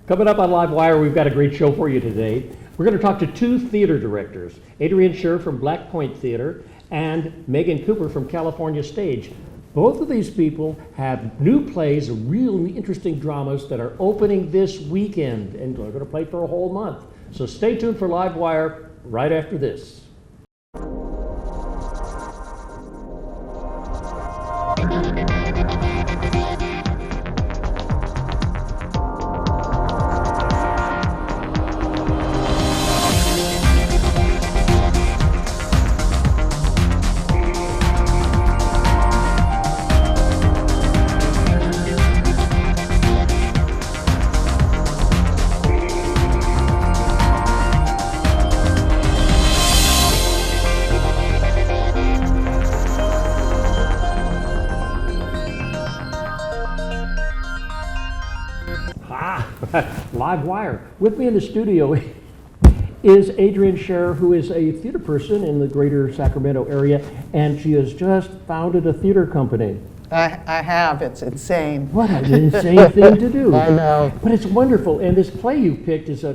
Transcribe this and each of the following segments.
Coming up on LiveWire, we've got a great show for you today. We're going to talk to two theater directors, Adrian Scher from Black Point Theater and Megan Cooper from California Stage. Both of these people have new plays, really interesting dramas that are opening this weekend, and they're going to play for a whole month. So stay tuned for LiveWire right after this. LiveWire. With me in the studio is Adrian Scher, who is a theater person in the greater Sacramento area, and she has just founded a theater company. I have. It's insane. What an insane thing to do. I know. But it's wonderful. And this play you picked is a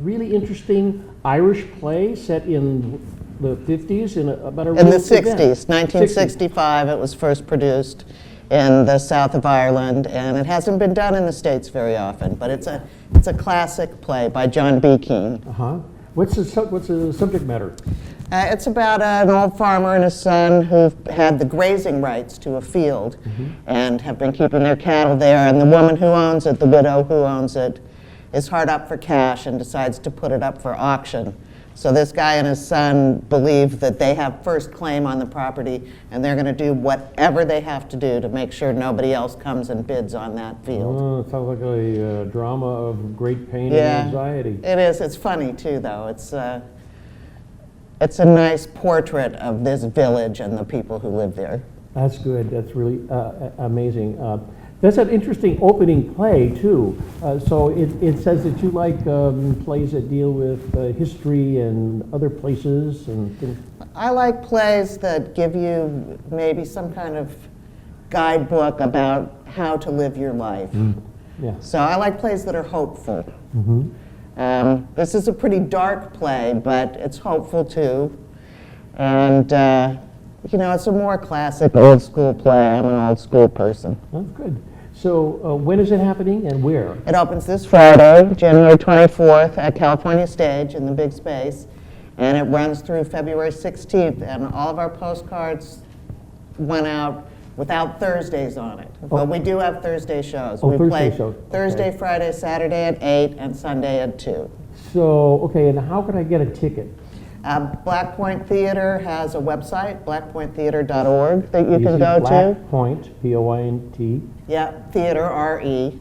really interesting Irish play set in the 50s in about a In the real 60s, event. 1965, it was first produced in the south of Ireland, and it hasn't been done in the States very often, but it's a classic play by John B. Keane. Uh-huh. What's the subject matter? It's about an old farmer and his son who had the grazing rights to a field and have been keeping their cattle there, and the woman who owns it, the widow who owns it, is hard up for cash and decides to put it up for auction. So this guy and his son believe that they have first claim on the property, and they're going to do whatever they have to do to make sure nobody else comes and bids on that field. Oh, it sounds like a drama of great pain Yeah, and anxiety. it is. It's funny too, though. It's a nice portrait of this village and the people who live there. That's good. That's really amazing. That's an interesting opening play, too. So it says that you like plays that deal with history and other places and things. I like plays that give you maybe some kind of guidebook about how to live your life. Yeah. So I like plays that are hopeful. Mm-hmm. This is a pretty dark play, but it's hopeful too. And, it's a more classic old school play. I'm an old school person. That's good. So when is it happening and where? It opens this Friday, January 24th at California Stage in the big space, and it runs through February 16th, and all of our postcards went out without Thursdays on it. But we do have Thursday shows. Oh, we Thursday play shows. Thursday, Okay. Friday, Saturday at 8, and Sunday at 2. So, okay, and how can I get a ticket? Black Point Theater has a website, blackpointtheater.org, that you can go to. Black Point, P-O-I-N-T. Yeah, theater, R-E.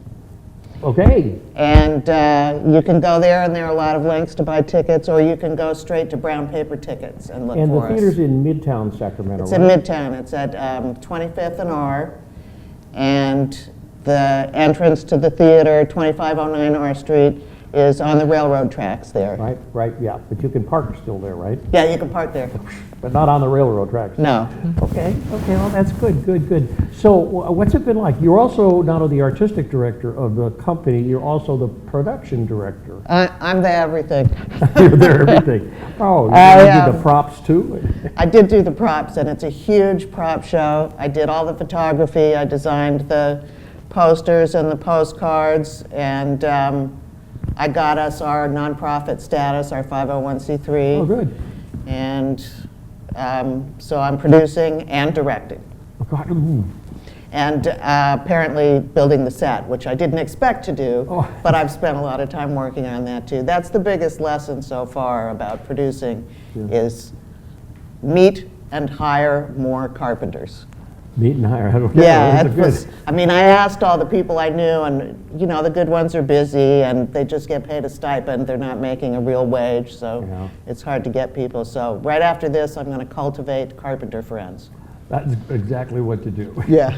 Okay. And you can go there, and there are a lot of links to buy tickets, or you can go straight to Brown Paper Tickets and look And the for us. theater's in Midtown Sacramento, It's right? in Midtown. It's at 25th and R, and the entrance to the theater, 2509 R Street, is on the railroad tracks there. Right, yeah. But you can park still there, right? Yeah, you can park there. But not on the railroad tracks. No. Okay, well, that's good. So what's it been like? You're also not only the artistic director of the company, you're also the production director. I'm the everything. You're there, everything. Oh, you did the props too? I did do the props, and it's a huge prop show. I did all the photography. I designed the posters and the postcards, and I got us our nonprofit status, our 501c3. Oh, good. And so I'm producing and directing. Oh, God. Ooh. And apparently building the set, which I didn't expect to do, Oh. but I've spent a lot of time working on that too. That's the biggest lesson so far about producing, is meet and hire more carpenters. Meet and hire. Yeah, that's good. I asked all the people I knew, and the good ones are busy and they just get paid a stipend. They're not making a real wage, so Yeah. it's hard to get people. So right after this, I'm going to cultivate carpenter friends. That's exactly what to do. Yeah.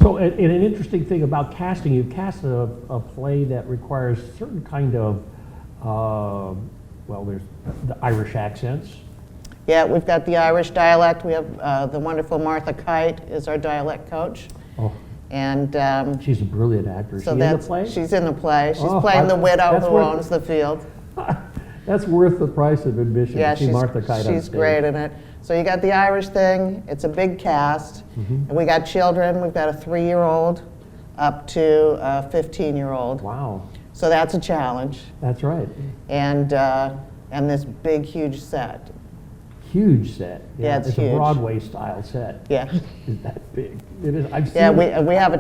So, and an interesting thing about casting, you cast a play that requires certain kind of, there's the Irish accents. Yeah, we've got the Irish dialect. We have the wonderful Martha Kite is our dialect coach. Oh. And She's a brilliant actor. so She in the play? she's in the play. She's Oh, playing the widow that's who where- owns the field. That's worth the price of admission Yeah, to see Martha Kite on she's stage. great in it. So you got the Irish thing. It's a big cast. Mm-hmm. And we got children. We've got a 3-year-old up to a 15-year-old. Wow, So that's a challenge. that's right. And this big, huge set. Huge set. Yeah, it's a huge. Broadway-style set. Yeah. Is that big? It is. I've seen Yeah, it. we have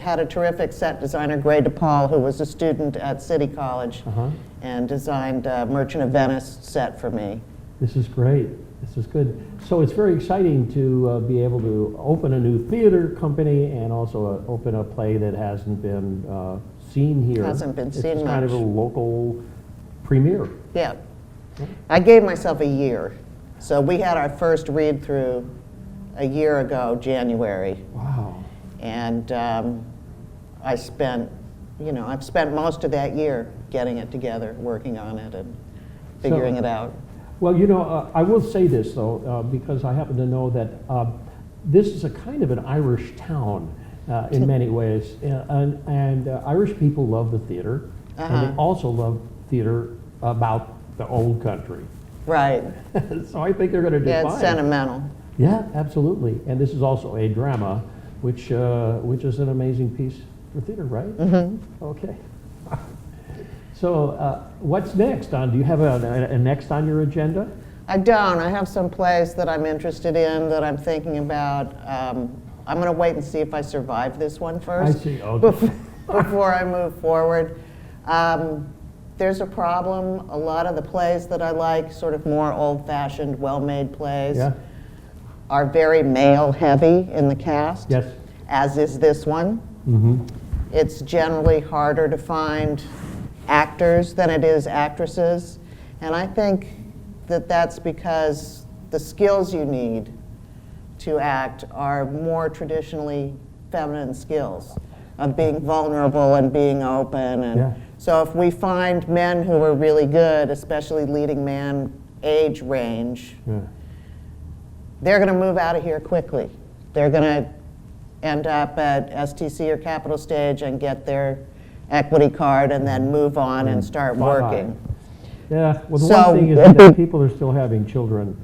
had a terrific set designer, Gray DePaul, who was a student at City College Uh-huh. and designed a Merchant of Venice set for me. This is great. This is good. So it's very exciting to be able to open a new theater company and also open a play that hasn't been seen here. Hasn't been seen It's kind of a much. local premiere. Yeah. I gave myself a year. So we had our first read-through a year ago, January. Wow. And I've spent most of that year getting it together, working on it and figuring it out. Well, I will say this, though, because I happen to know that this is a kind of an Irish town in many ways. And Irish people love the theater, and they also love theater about the old country. Right. So I think they're going to do Yeah, fine. it's sentimental. Yeah, absolutely. And this is also a drama, which is an amazing piece for theater, right? Mm-hmm. Okay. So what's next? Do you have a next on your agenda? I don't. I have some plays that I'm interested in that I'm thinking about. I'm going to wait and see if I survive this one first. I see. Okay. Before I move forward. There's a problem. A lot of the plays that I like, sort of more old-fashioned, well-made plays, Yeah. are very male-heavy in the cast, Yes. as is this one. Mm-hmm. It's generally harder to find actors than it is actresses. And I think that that's because the skills you need to act are more traditionally feminine skills of being vulnerable and being open. And Yeah. so if we find men who are really good, especially leading man age range, Yeah. they're going to move out of here quickly. They're going to end up at STC or Capitol Stage and get their equity card and then move on and start Bye-bye. working. Yeah. Well, the So- one thing is that people are still having children,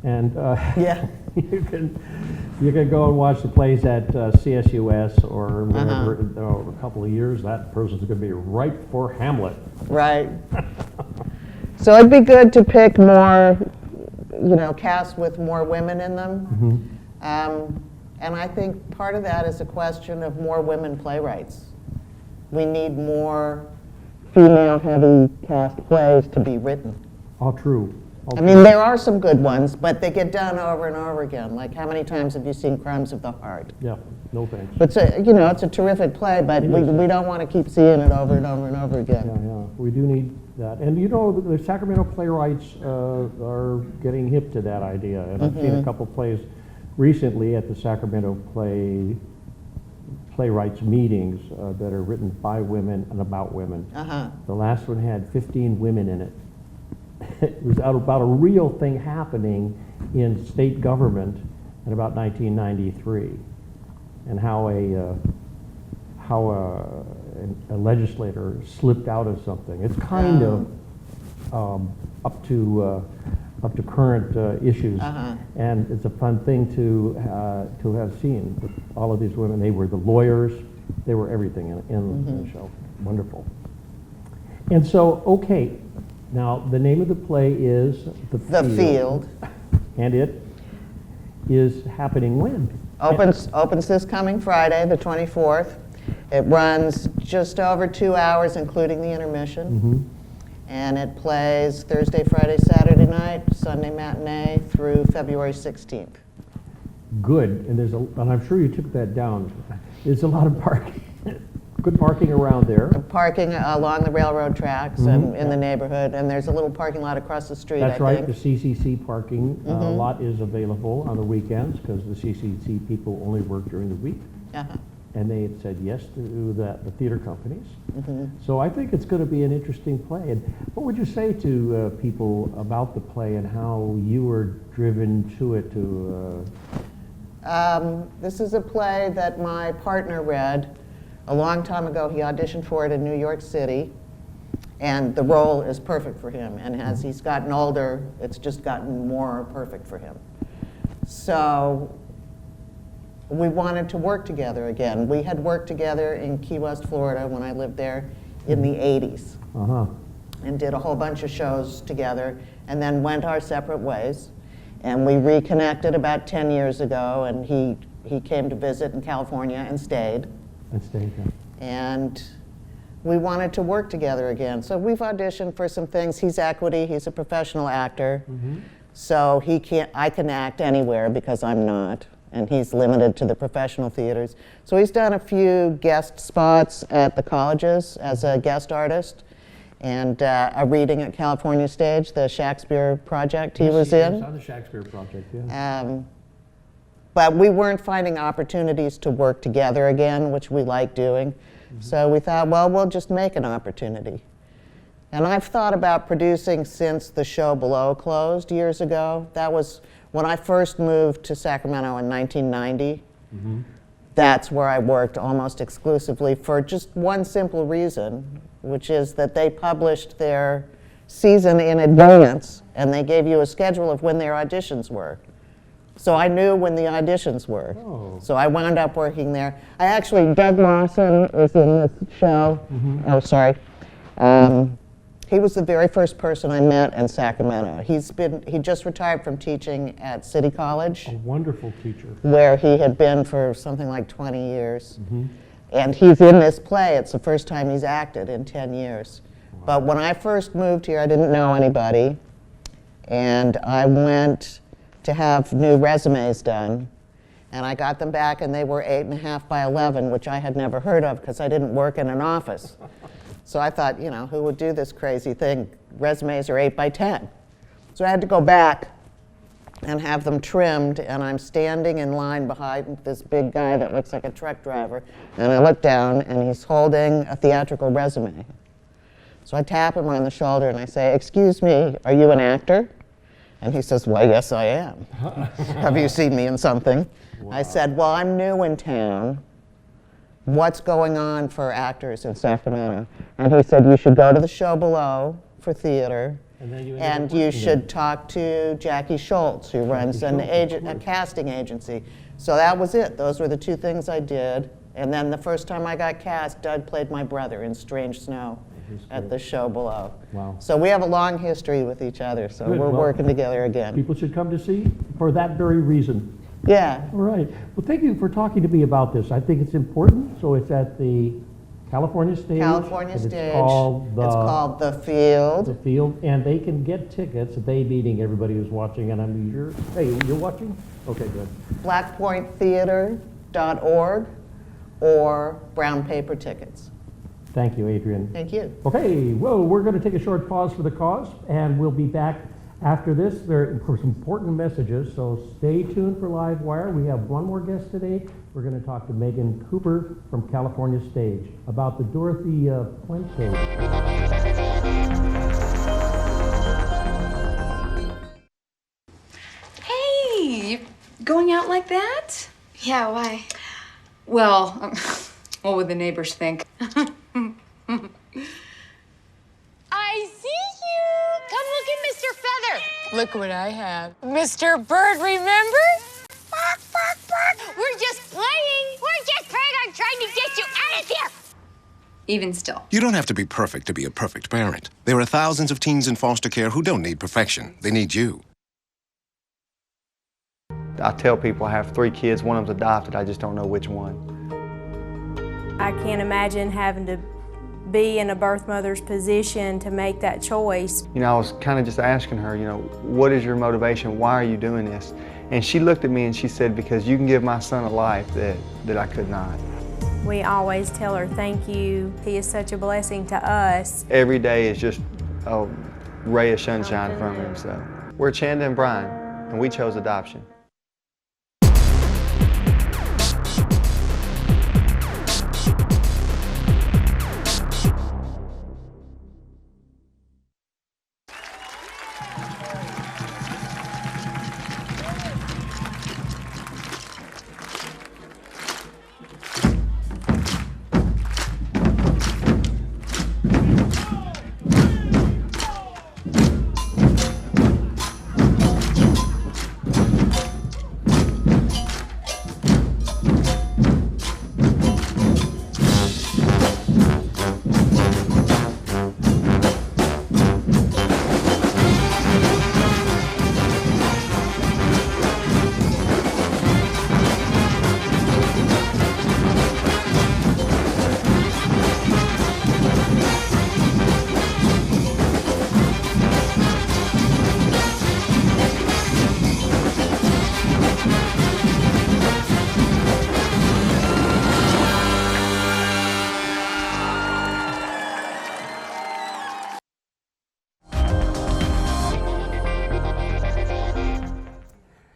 and Yeah. you can go and watch the plays at CSUS or wherever. A couple of years, that person's going to be ripe for Hamlet. Right. So it'd be good to pick more, casts with more women in them. And I think part of that is a question of more women playwrights. We need more female-heavy cast plays to be written. All true. All I mean, there are some good ones, but they get done over and over again. Like, how many times have you seen Crimes of the Heart? Yeah. No thanks. But it's a terrific play, but we don't want to keep seeing it over and over and over again. Yeah, we do need that. And the Sacramento playwrighs are getting hip to that idea. And I've seen a couple plays recently at the Sacramento playwrights meetings that are written by women and about women. The last one had 15 women in it. It was about a real thing happening in state government in about 1993, and how a legislator slipped out of something. It's kind of up to current issues, and it's a fun thing to have seen. With all of these women, they were the lawyers, they were everything in the show. Wonderful. And so, okay, now the name of the play is The Field. And it is happening when? Opens this coming Friday, the 24th. It runs just over 2 hours, including the intermission. And it plays Thursday, Friday, Saturday night, Sunday matinee through February 16th. Good, and and I'm sure you took that down. There's a lot of parking, good parking around there. Parking along the railroad tracks and in the neighborhood, and there's a little parking lot across the street, That's I right, think. the CCC parking lot is available on the weekends because the CCC people only work during the week. And they had said yes to the theater companies. So I think it's going to be an interesting play. And what would you say to people about the play and how you were driven to it This is a play that my partner read a long time ago. He auditioned for it in New York City, and the role is perfect for him. And as he's gotten older, it's just gotten more perfect for him. So we wanted to work together again. We had worked together in Key West, Florida when I lived there in the 80s. And did a whole bunch of shows together, and then went our separate ways. And we reconnected about 10 years ago, and he came to visit in California and stayed. And we wanted to work together again. So we've auditioned for some things. He's equity, he's a professional actor. So I can act anywhere because I'm not. And he's limited to the professional theaters. So he's done a few guest spots at the colleges as a guest artist, and a reading at California Stage, the Shakespeare project he was in. Yes, on the Shakespeare project, yeah. But we weren't finding opportunities to work together again, which we like doing. So we thought, well, we'll just make an opportunity. And I've thought about producing since the show Below closed years ago. That was when I first moved to Sacramento in 1990. That's where I worked almost exclusively for just one simple reason, which is that they published their season in advance, and they gave you a schedule of when their auditions were. So I knew when the auditions were. So I wound up working there. Doug Lawson is in this show. Oh, sorry. He was the very first person I met in Sacramento. He just retired from teaching at City College. A wonderful teacher. Where he had been for something like 20 years. And he's in this play. It's the first time he's acted in 10 years. But when I first moved here, I didn't know anybody. And I went to have new resumes done. And I got them back, and they were 8.5 by 11, which I had never heard of because I didn't work in an office. So I thought, you know, who would do this crazy thing? Resumes are 8 by 10. So I had to go back and have them trimmed, and I'm standing in line behind this big guy that looks like a truck driver, and I look down, and he's holding a theatrical resume. So I tap him on the shoulder, and I say, "Excuse me, are you an actor?" And he says, "Well, yes, I am." "Have you seen me in something?" I said, "Well, I'm new in town. What's going on for actors in Sacramento?" And he said, "You should go to the show Below for theater, and you should talk to Jackie Schultz, who runs a casting agency." So that was it. Those were the two things I did. And then the first time I got cast, Doug played my brother in Strange Snow at the show Below. Wow. So we have a long history with each other, so we're working together again. People should come to see for that very reason. Yeah. All right. Well, thank you for talking to me about this. I think it's important. So it's at the California Stage. California Stage. It's called The Field. The Field, and they can get tickets. They meaning everybody who's watching, and I'm sure. Hey, you're watching? Okay, good. blackpointtheater.org or brown paper tickets. Thank you, Adrian. Thank you. Okay, well, we're going to take a short pause for the cause, and we'll be back after this for some important messages. So stay tuned for LiveWire. We have one more guest today. We're going to talk to Megan Cooper from California Stage about the Dorothea Puente. Hey, you going out like that? Yeah, why? Well, what would the neighbors think? I see you! Come look at Mr. Feather. Look what I have. Mr. Bird, remember? Bark, bark, bark. We're just playing. We're just playing. I'm trying to get you out of here. Even still. You don't have to be perfect to be a perfect parent. There are thousands of teens in foster care who don't need perfection. They need you. I tell people I have 3 kids, one of them's adopted, I just don't know which one. I can't imagine having to be in a birth mother's position to make that choice. You know, I was kind of just asking her, you know, what is your motivation? Why are you doing this? And she looked at me and she said, because you can give my son a life that I could not. We always tell her, thank you. He is such a blessing to us. Every day is just a ray of sunshine from him. So we're Chanda and Brian, and we chose adoption.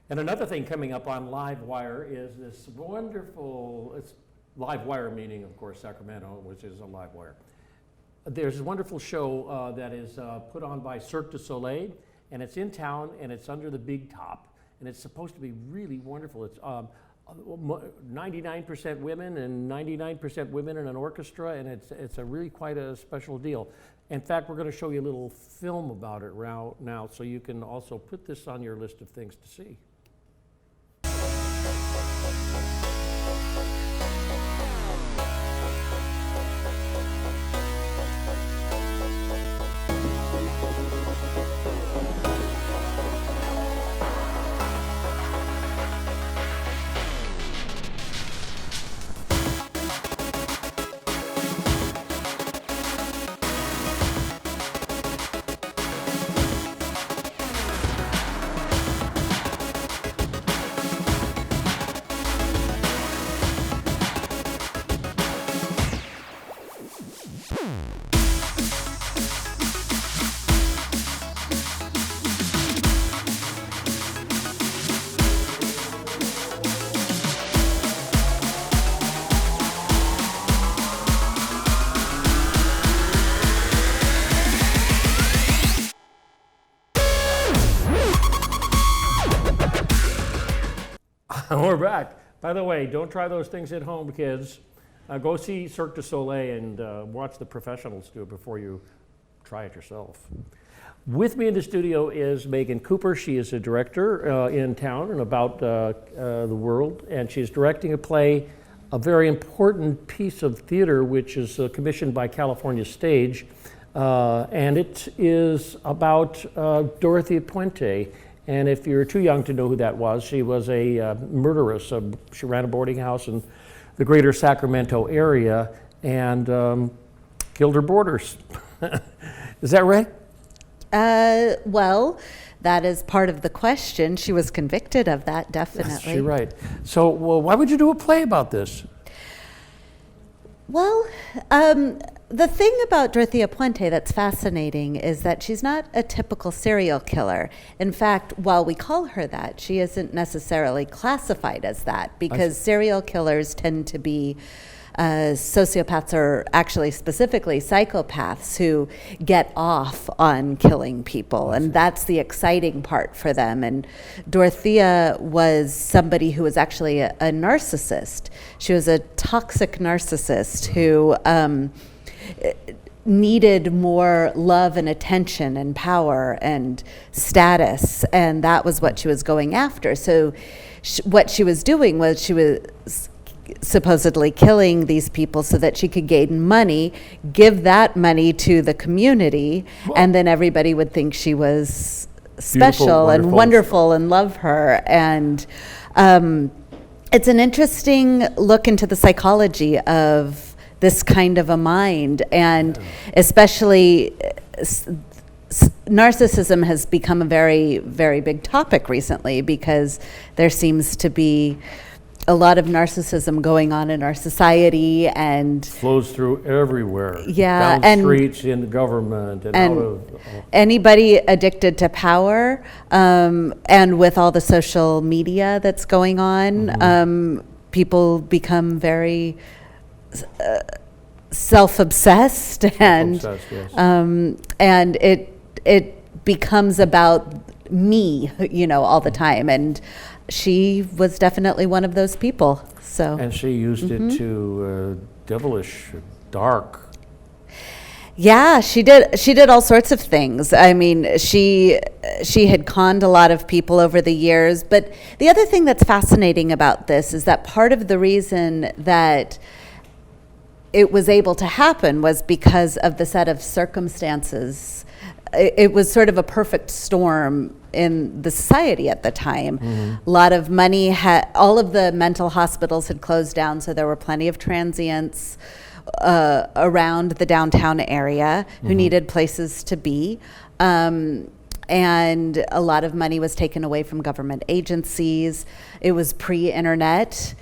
And another thing coming up on LiveWire is this wonderful, it's LiveWire meaning, of course, Sacramento, which is a LiveWire. There's a wonderful show that is put on by Cirque du Soleil, and it's in town, and it's under the big top, and it's supposed to be really wonderful. It's 99% women and 99% women in an orchestra, and it's a really quite a special deal. In fact, we're going to show you a little film about it now, so you can also put this on your list of things to see. We're back. By the way, don't try those things at home, kids. Go see Cirque du Soleil and watch the professionals do it before you try it yourself. With me in the studio is Megan Cooper. She is a director in town and about the world, and she's directing a play, a very important piece of theater, which is commissioned by California Stage, and it is about Dorothea Puente. And if you're too young to know who that was, she was a murderess. She ran a boarding house in the greater Sacramento area and killed her boarders. Is that right? Well, that is part of the question. She was convicted of that, definitely. Yes, you're right. So, well, why would you do a play about this? Well, the thing about Dorothea Puente that's fascinating is that she's not a typical serial killer. In fact, while we call her that, she isn't necessarily classified as that, because serial killers tend to be sociopaths, or actually specifically psychopaths, who get off on killing people, and that's the exciting part for them. And Dorothea was somebody who was actually a narcissist. She was a toxic narcissist who needed more love and attention and power and status, and that was what she was going after. So what she was doing was she was supposedly killing these people so that she could gain money, give that money to the community, and then everybody would think she was special and wonderful and love her. And it's an interesting look into the psychology of this kind of a mind, and especially narcissism has become a very, very big topic recently, because there seems to be a lot of narcissism going on in our society, and flows through everywhere. Yeah, down and streets, in the government, and out of anybody addicted to power, and with all the social media that's going on, people become very self-obsessed, and yes. And it becomes about me, all the time. And she was definitely one of those people. So. And she used it to devilish, dark. Yeah, she did all sorts of things. I mean, she had conned a lot of people over the years. But the other thing that's fascinating about this is that part of the reason that it was able to happen was because of the set of circumstances. It was sort of a perfect storm in the society at the time. A lot of money all of the mental hospitals had closed down, so there were plenty of transients around the downtown area who needed places to be. And a lot of money was taken away from government agencies. It was pre-internet.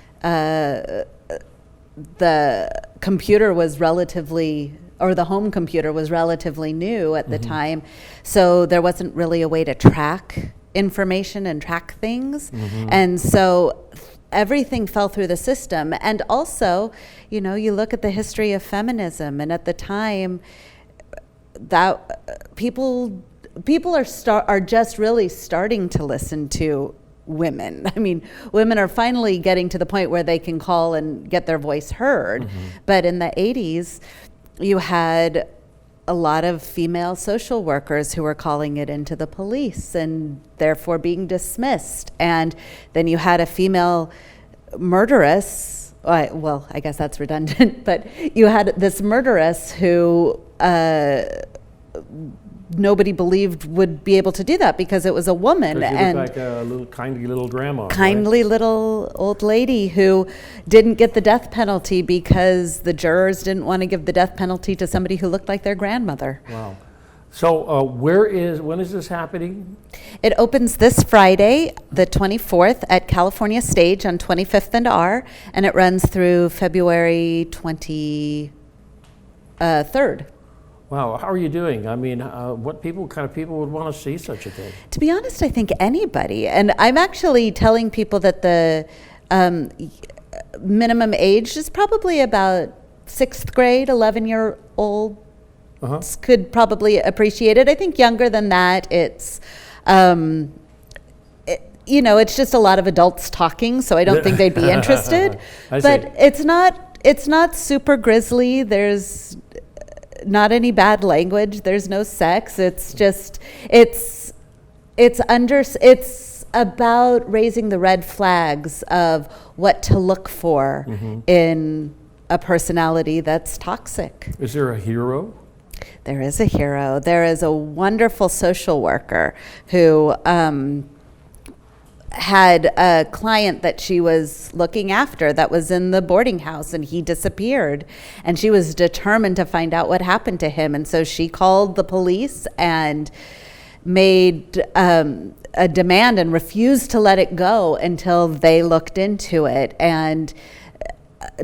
The computer was the home computer was relatively new at the time, so there wasn't really a way to track information and track things. And so everything fell through the system. And also, you know, you look at the history of feminism, and at the time, that people are just really starting to listen to women. I mean, women are finally getting to the point where they can call and get their voice heard. But in the 80s, you had a lot of female social workers who were calling it into the police and therefore being dismissed. And then you had a female murderess. Well, I guess that's redundant, but you had this murderess who nobody believed would be able to do that because it was a woman. She And looked like a little kindly little grandma. kindly little old lady who didn't get the death penalty because the jurors didn't want to give the death penalty to somebody who looked like their grandmother. Right? Wow. So when is this happening? It opens this Friday, the 24th, at California Stage on 25th and R, and it runs through February 23rd. Wow, how are you doing? I mean, what kind of people would want to see such a thing? To be honest, I think anybody. And I'm actually telling people that the minimum age is probably about 6th grade, 11-year-old could probably appreciate it. I think younger than that, it's, you know, it's just a lot of adults talking, so I don't think they'd be interested. But it's not super grisly. There's not any bad language. There's no sex. It's just, it's about raising the red flags of what to look for in a personality that's toxic. Is there a hero? There is a hero. There is a wonderful social worker who had a client that she was looking after that was in the boarding house, and he disappeared. And she was determined to find out what happened to him. And so she called the police and made a demand and refused to let it go until they looked into it. And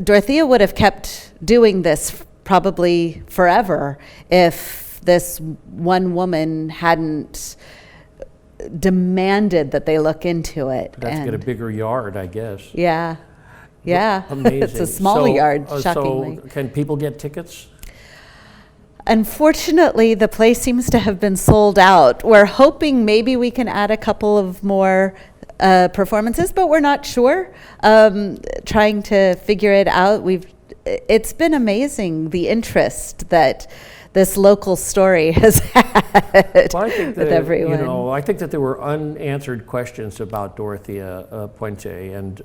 Dorothea would have kept doing this probably forever if this one woman hadn't demanded that they look into it. That's get a bigger yard, I guess. Yeah. Amazing. It's a small yard, shockingly. So can people get tickets? Unfortunately, the place seems to have been sold out. We're hoping maybe we can add a couple of more performances, but we're not sure. Trying to figure it out. It's been amazing, the interest that this local story has had with everyone. I think that there were unanswered questions about Dorothea Puente, and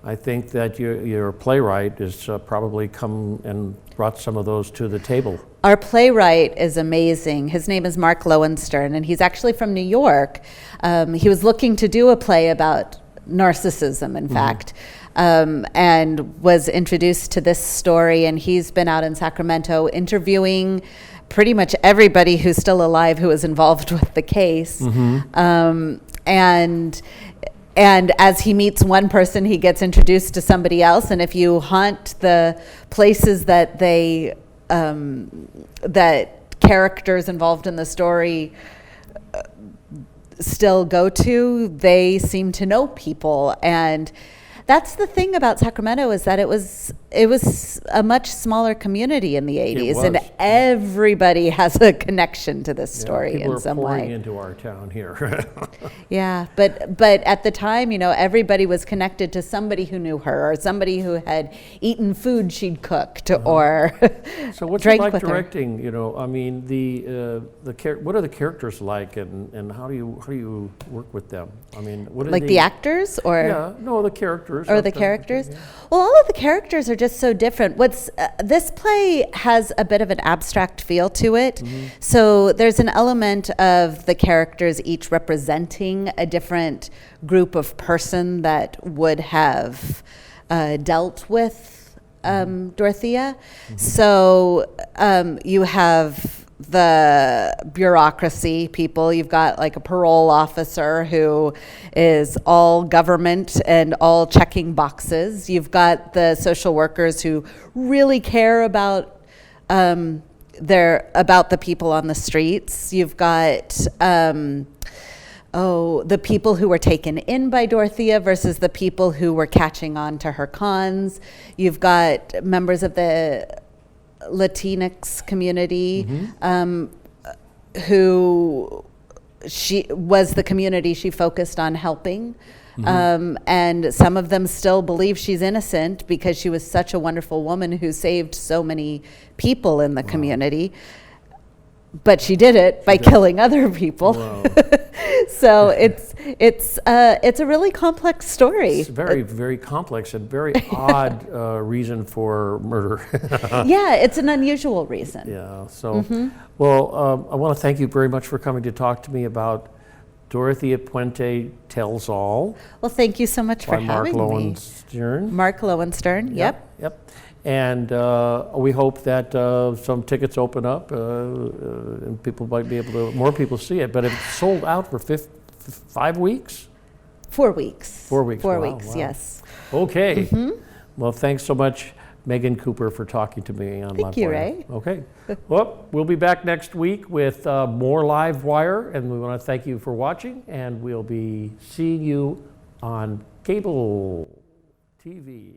I think that your playwright has probably come and brought some of those to the table. Our playwright is amazing. His name is Mark Lowenstern, and he's actually from New York. He was looking to do a play about narcissism, in fact, and was introduced to this story, and he's been out in Sacramento interviewing pretty much everybody who's still alive who was involved with the case. And as he meets one person, he gets introduced to somebody else. And if you haunt the places that that characters involved in the story still go to, they seem to know people. And that's the thing about Sacramento, is that it was a much smaller community in the 80s, and everybody has a connection to this story in some way. People are pouring into our town here. Yeah, but at the time, everybody was connected to somebody who knew her, or somebody who had eaten food she'd cooked, or So what's drank it like with her. directing? I mean, what are the characters like, and how do you work with them? I mean, what are Like the actors, or the characters. or the characters? Well, all of the characters are just so different. This play has a bit of an abstract feel to it. So there's an element of the characters each representing a different group of person that would have dealt with Dorothea. So you have the bureaucracy people. You've got like a parole officer who is all government and all checking boxes. You've got the social workers who really care about about the people on the streets. You've got the people who were taken in by Dorothea versus the people who were catching on to her cons. You've got members of the Latinx community who she was the community she focused on helping. And some of them still believe she's innocent because she was such a wonderful woman who saved so many people in the community. But she did it by killing other people. Wow. So it's a really complex story. It's very, very complex and very odd reason for murder. Yeah, it's an unusual reason. Yeah, so, well, I want to thank you very much for coming to talk to me about Dorothea Puente Tells All. Well, thank you so much for by Mark having me. Lowenstern. Mark Lowenstern, yep. Yep. And we hope that some tickets open up and people might be able to, more people see it. But it's sold out for 5 weeks? 4 weeks. 4 weeks. 4 wow, weeks, wow. yes. Okay. Well, thanks so much, Megan Cooper, for talking to me on LiveWire. Thank you, Ray. Okay. Well, we'll be back next week with more LiveWire, and we want to thank you for watching, and we'll be seeing you on cable TV.